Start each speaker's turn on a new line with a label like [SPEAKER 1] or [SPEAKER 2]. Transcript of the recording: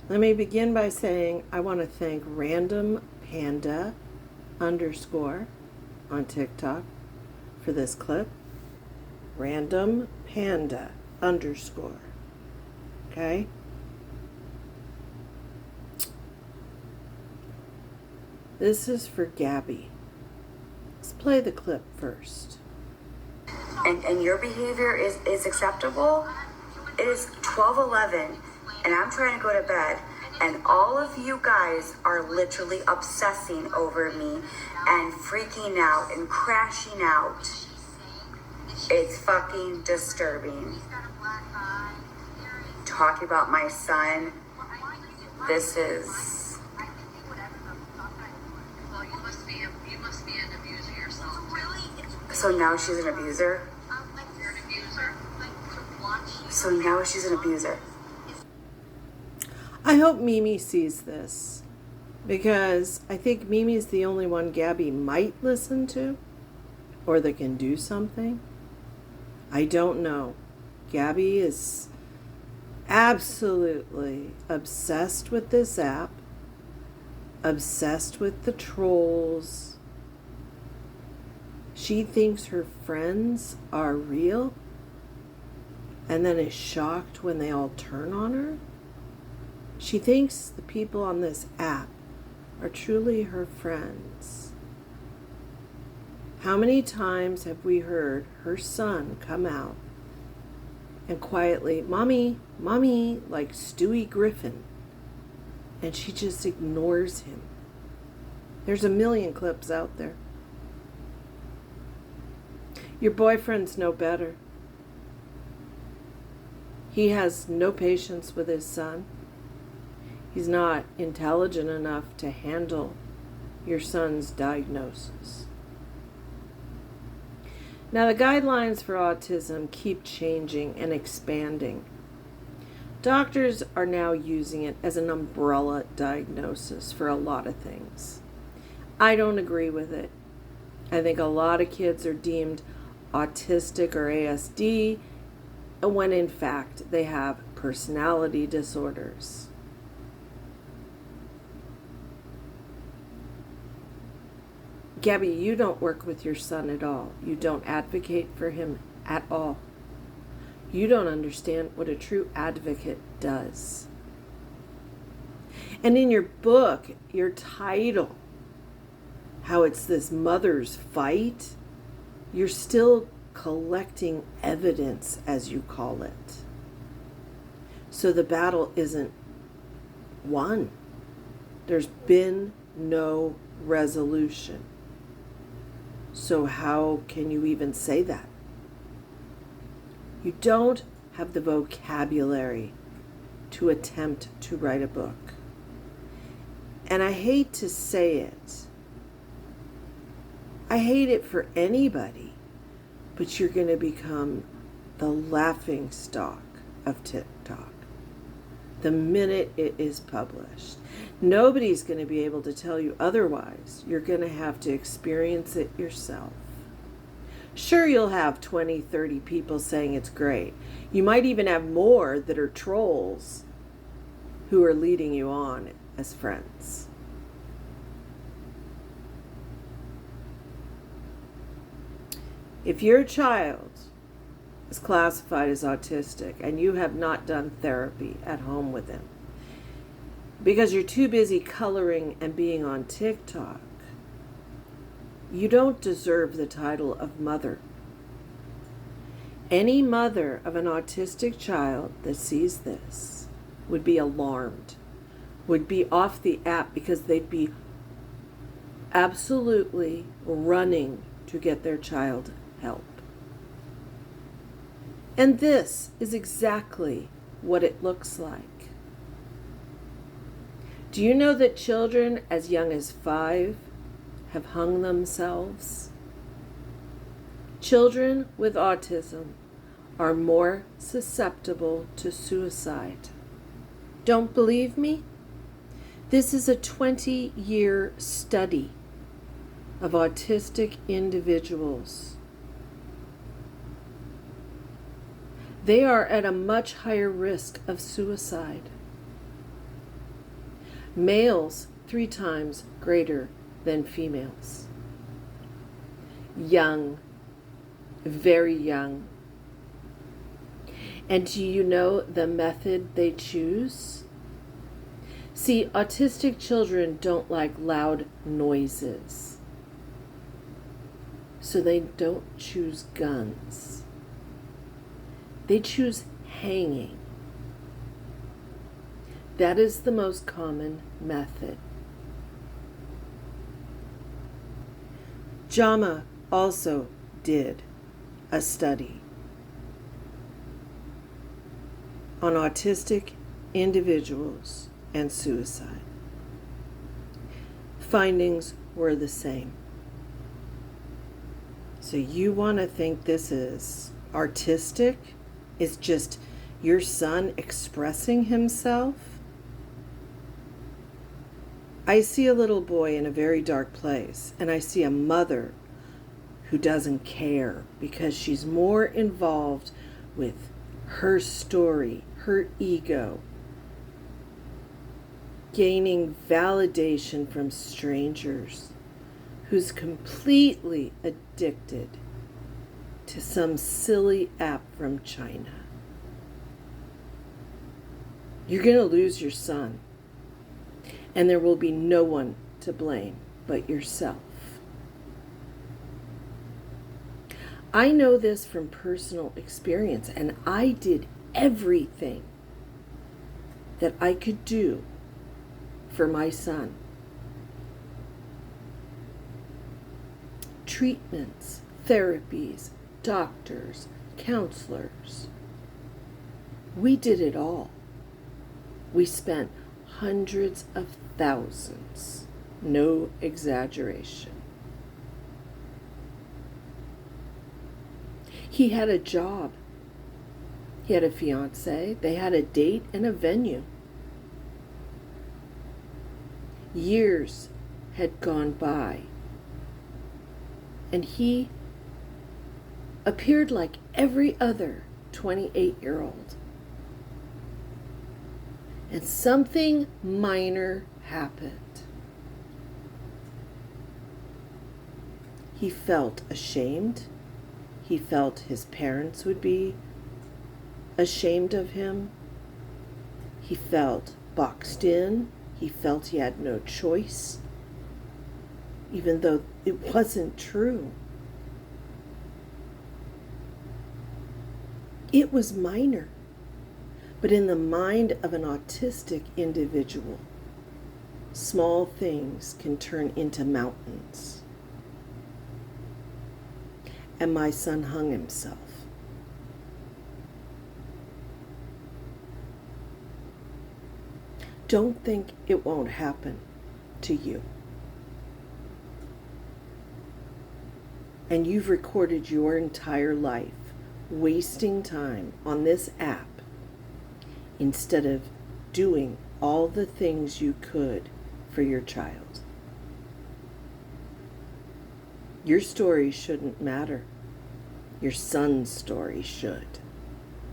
[SPEAKER 1] Let me begin by saying I want to thank Random Panda _ on TikTok for this clip. Random Panda _ Okay? This is for Gabby. Let's play the clip first.
[SPEAKER 2] And your behavior is acceptable. It is 12:11 and I'm trying to go to bed and all of you guys are literally obsessing over me and freaking out and crashing out. It's fucking disturbing. Talking about my son, this is...
[SPEAKER 3] You must be an abuser yourself.
[SPEAKER 2] So now she's an abuser?
[SPEAKER 3] You're an abuser.
[SPEAKER 2] So now she's an abuser.
[SPEAKER 1] I hope MiMi sees this, because I think MiMi's the only one Gabby might listen to, or that can do something. I don't know. Gabby is absolutely obsessed with this app, obsessed with the trolls. She thinks her friends are real, and then is shocked when they all turn on her. She thinks the people on this app are truly her friends. How many times have we heard her son come out and quietly, "Mommy, Mommy," like Stewie Griffin, and she just ignores him? There's a million clips out there. Your boyfriend's no better. He has no patience with his son. He's not intelligent enough to handle your son's diagnosis. Now, the guidelines for autism keep changing and expanding. Doctors are now using it as an umbrella diagnosis for a lot of things. I don't agree with it. I think a lot of kids are deemed autistic or ASD, when in fact they have personality disorders. Gabby, you don't work with your son at all. You don't advocate for him at all. You don't understand what a true advocate does. And in your book, your title, how it's this mother's fight, you're still collecting evidence, as you call it. So the battle isn't won. There's been no resolution. So how can you even say that? You don't have the vocabulary to attempt to write a book. And I hate to say it. I hate it for anybody, but you're going to become the laughing stock of TikTok the minute it is published. Nobody's going to be able to tell you otherwise. You're going to have to experience it yourself. Sure, you'll have 20, 30 people saying it's great. You might even have more that are trolls who are leading you on as friends. If your child is classified as autistic and you have not done therapy at home with him because you're too busy coloring and being on TikTok, you don't deserve the title of mother. Any mother of an autistic child that sees this would be alarmed, would be off the app, because they'd be absolutely running to get their child help. And this is exactly what it looks like. Do you know that children as young as 5 have hung themselves? Children with autism are more susceptible to suicide. Don't believe me? This is a 20-year study of autistic individuals. They are at a much higher risk of suicide. Males 3 times greater than females. Young, very young. And do you know the method they choose? See, autistic children don't like loud noises. So they don't choose guns. They choose hanging. That is the most common method. JAMA also did a study on autistic individuals and suicide. Findings were the same. So you want to think this is artistic? It's just your son expressing himself? I see a little boy in a very dark place, and I see a mother who doesn't care because she's more involved with her story, her ego, gaining validation from strangers, who's completely addicted to some silly app from China. You're going to lose your son, and there will be no one to blame but yourself. I know this from personal experience, and I did everything that I could do for my son. Treatments, therapies, doctors, counselors. We did it all. We spent hundreds of thousands, no exaggeration. He had a job. He had a fiance. They had a date and a venue. Years had gone by, and he appeared like every other 28-year-old. And something minor happened. He felt ashamed. He felt his parents would be ashamed of him. He felt boxed in. He felt he had no choice, even though it wasn't true. It was minor, but in the mind of an autistic individual, small things can turn into mountains. And my son hung himself. Don't think it won't happen to you. And you've recorded your entire life wasting time on this app instead of doing all the things you could for your child. Your story shouldn't matter. Your son's story should.